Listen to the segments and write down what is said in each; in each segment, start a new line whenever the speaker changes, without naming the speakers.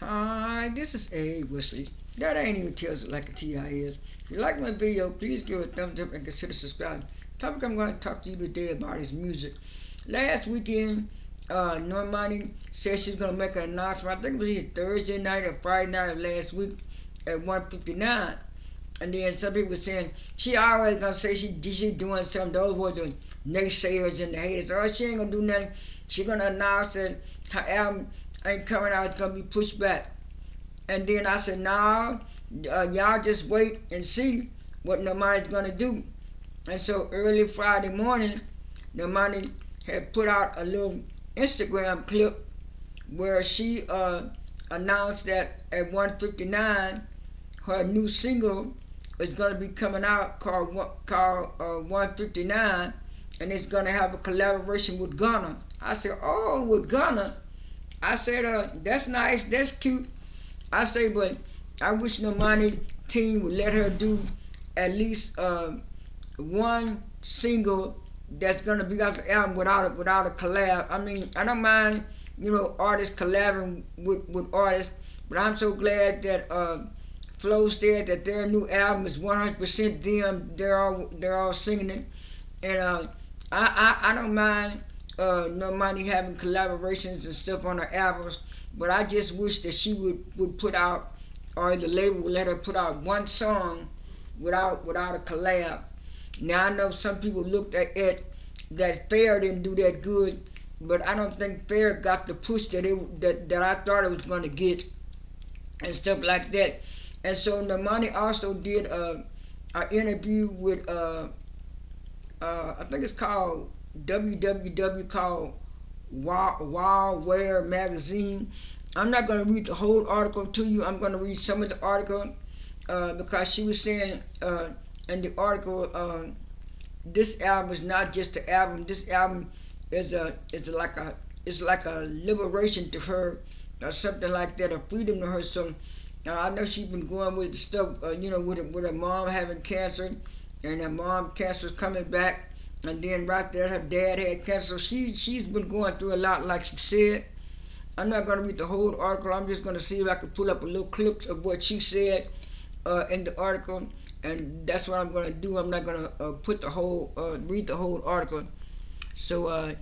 Hi, this is A. Wesley. That ain't even tells it like a TI is. If you like my video, please give it a thumbs up and consider subscribing. Topic I'm going to talk to you today about is music. Last weekend, Normani said she's going to make an announcement. I think it was either Thursday night or Friday night of last week at 1:59. And then some people were saying she always going to say she doing something. Those were the naysayers and the haters. Oh, she ain't going to do nothing. She going to announce that her album ain't coming out. It's going to be pushed back. And then I said, nah, y'all just wait and see what Normani's going to do. And so early Friday morning, Normani had put out a little Instagram clip where she announced that at 1:59, her new single is going to be coming out called 1:59, and it's going to have a collaboration with Gunna. I said, oh, with Gunna. I said, that's nice, that's cute. I say, but I wish Normani team would let her do at least one single that's gonna be off the album without a collab. I mean, I don't mind artists collabing with artists, but I'm so glad that Flo said that their new album is 100% them. They're all singing it, and I don't mind Normani having collaborations and stuff on her albums. But I just wish that she would put out, or the label would let her put out one song without a collab. Now I know some people looked at it that Fair didn't do that good, but I don't think Fair got the push that I thought it was going to get and stuff like that. And so Normani also did an interview with I think it's called WWW, called Wild Wear magazine. I'm not going to read the whole article to you. I'm going to read some of the article because she was saying in the article, this album is not just an album. This album is like a liberation to her, or something like that, a freedom to her. So I know she's been going with stuff, with her mom having cancer, and her mom cancer's coming back. And then right there, her dad had cancer. So she's been going through a lot, like she said. I'm not going to read the whole article. I'm just going to see if I can pull up a little clips of what she said in the article, and that's what I'm going to do. I'm not going to read the whole article. So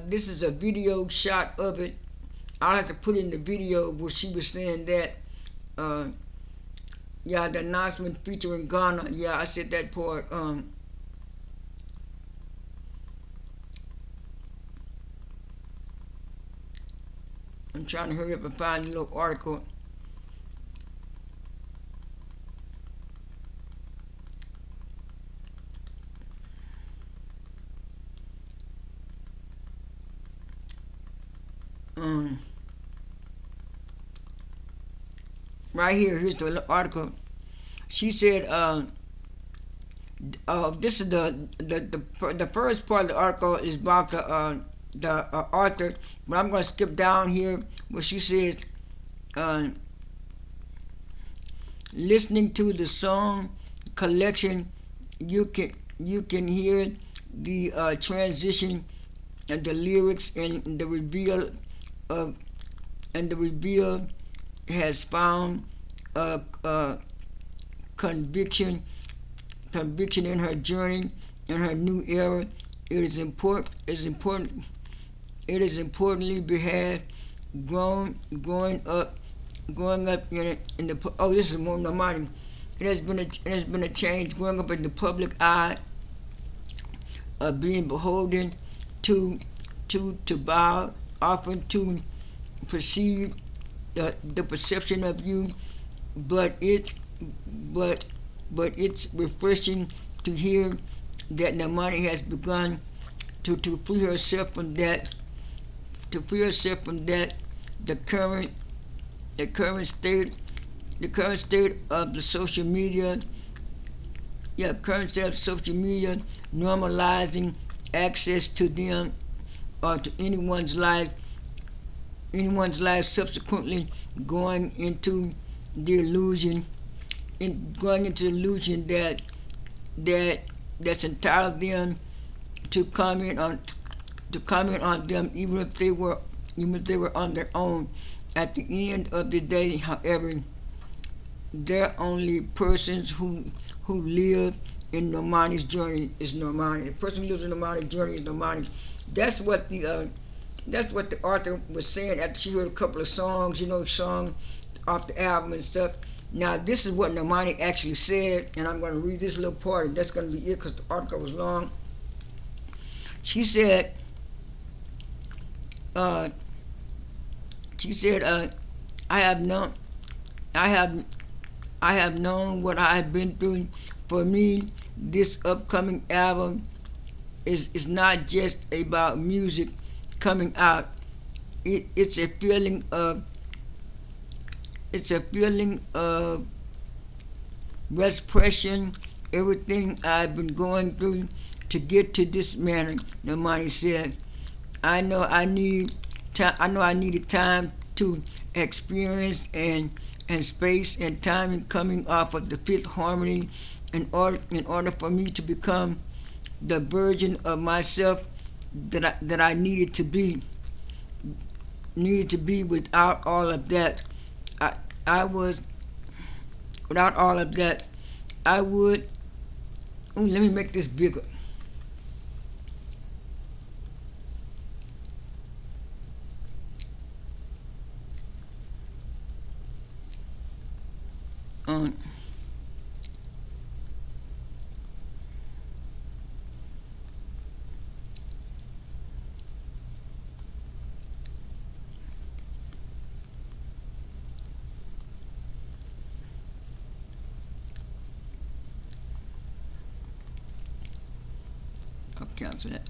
this is a video shot of it. I'll have to put in the video where she was saying that. Yeah, the announcement featuring Ghana. Yeah, I said that part. I'm trying to hurry up and find the little article. Right here, here's the article. She said, this is the first part of the article is about the author, but I'm going to skip down here where she says, listening to the song collection, you can hear the transition and the lyrics and the reveal of and the reveal has found conviction in her journey in her new era. It is important. It is importantly behad growing up in the this is more Normani. It has been a change growing up in the public eye, of being beholden to bow, often to perceive the perception of you, but it's refreshing to hear that Normani has begun to free herself from that, the current state of the social media, normalizing access to them or to anyone's life, subsequently going into the illusion that that's entitled them to comment on them, even if they were on their own. At the end of the day, however, they're only persons who live in Normani's journey is Normani. The person who lives in Normani's journey is Normani. That's what the uh, that's what the author was saying after she heard a couple of songs, song off the album and stuff. Now this is what Normani actually said, and I'm going to read this little part, and that's going to be it because the article was long. She said, uh, I have known, I have, I have known what I have been through. For me, this upcoming album is not just about music coming out. It's a feeling of repression, everything I've been going through to get to this manner. Normani said, I know I need time. I know I needed time to experience and space and timing coming off of the Fifth Harmony in order for me to become the version of myself that I needed to be without all of that. I was without all of that. I would. Ooh, let me make this bigger. Um, I'll cancel that.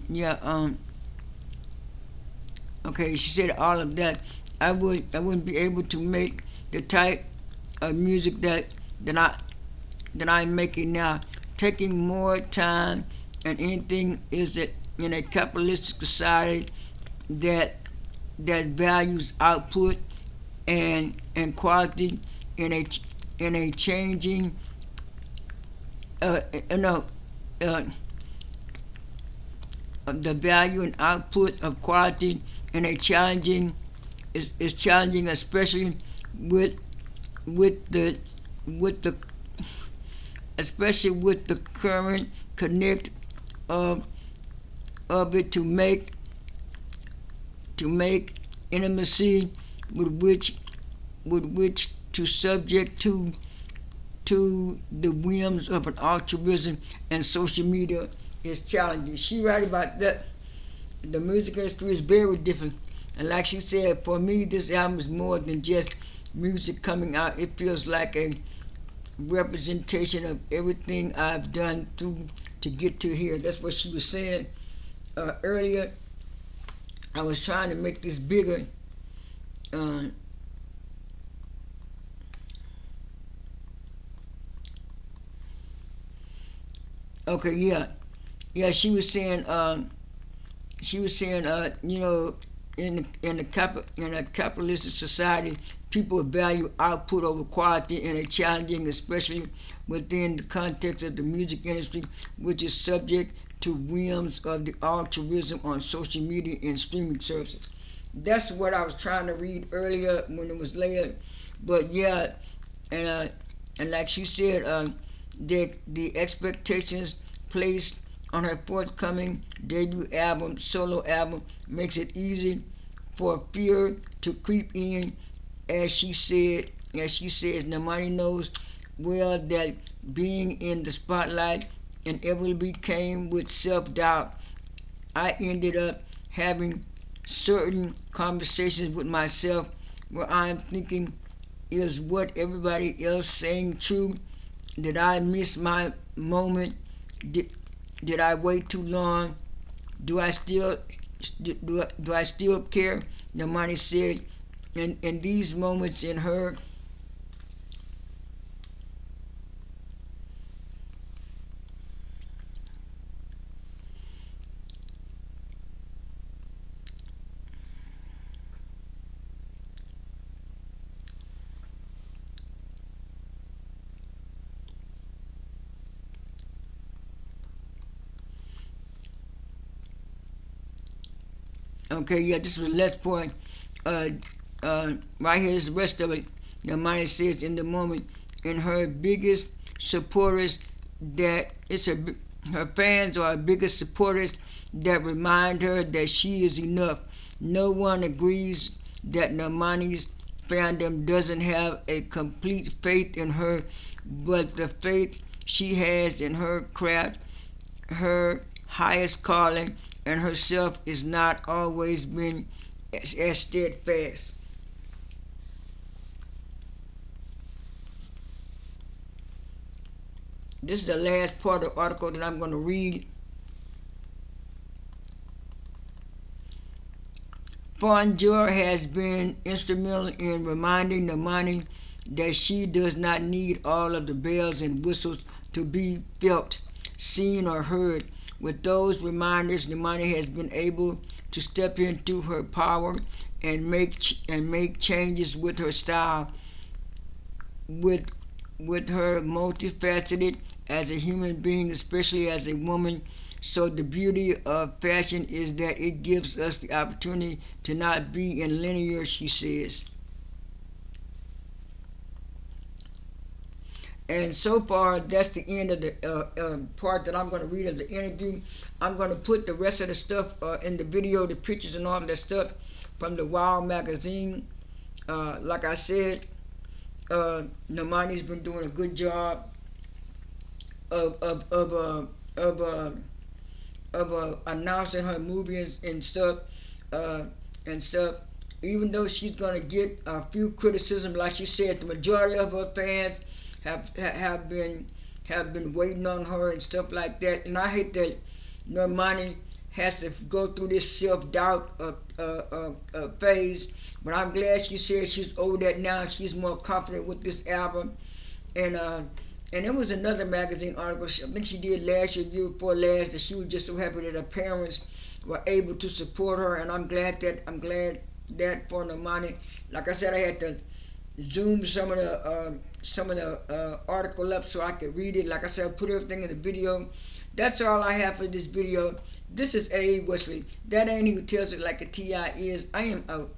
Yeah. Okay. She said all of that. I wouldn't be able to make the type of music that I'm making now. Taking more time and anything is it in a capitalistic society that values output and quality in a changing uh, no uh, the value and output of quality in a challenging is challenging, especially with the with the especially with the current connect of it to make intimacy with which to subject to the whims of an altruism and social media is challenging. She right about that. The music industry is very different. And like she said, for me this album is more than just music coming out. It feels like a representation of everything I've done to get to here. That's what she was saying earlier. I was trying to make this bigger. Uh, okay, yeah, yeah. She was saying, in a capitalistic society, people value output over quality and a challenging, especially within the context of the music industry, which is subject to whims of the altruism on social media and streaming services. That's what I was trying to read earlier when it was later. But yeah, and like she said, the expectations placed on her forthcoming debut album, solo album, makes it easy for fear to creep in. As she says, nobody knows well that being in the spotlight inevitably came with self-doubt. I ended up having certain conversations with myself where I'm thinking, is what everybody else saying true? Did I miss my moment? Did, did I wait too long? Do I still do I still care? Normani said, in these moments in her Okay, yeah, this was the last point. Uh, right here is the rest of it. Normani says in the moment, in her biggest supporters, that her fans are her biggest supporters that remind her that she is enough. No one agrees that Normani's fandom doesn't have a complete faith in her, but the faith she has in her craft, her highest calling, and herself is not always been as steadfast. This is the last part of the article that I'm going to read. Fonjour has been instrumental in reminding Normani that she does not need all of the bells and whistles to be felt, seen, or heard. With those reminders, Normani has been able to step into her power and make changes with her style, with her multifaceted as a human being, especially as a woman. So the beauty of fashion is that it gives us the opportunity to not be in linear, she says. And so far, that's the end of the part that I'm going to read of the interview. I'm going to put the rest of the stuff in the video, the pictures and all of that stuff from the Wild magazine. Like I said, Normani's been doing a good job of of of uh, of uh, announcing her movies and stuff, uh, and stuff. Even though she's gonna get a few criticism, like she said, the majority of her fans have been waiting on her and stuff like that. And I hate that Normani has to go through this self doubt phase. But I'm glad she said she's over that now. She's more confident with this album, and it was another magazine article. I think she did last year, year before last, that she was just so happy that her parents were able to support her, and I'm glad that for Normani. Like I said, I had to zoom some of the article up so I could read it. Like I said, I put everything in the video. That's all I have for this video. This is A. Wesley. That ain't who tells it like a T.I. is. I am out.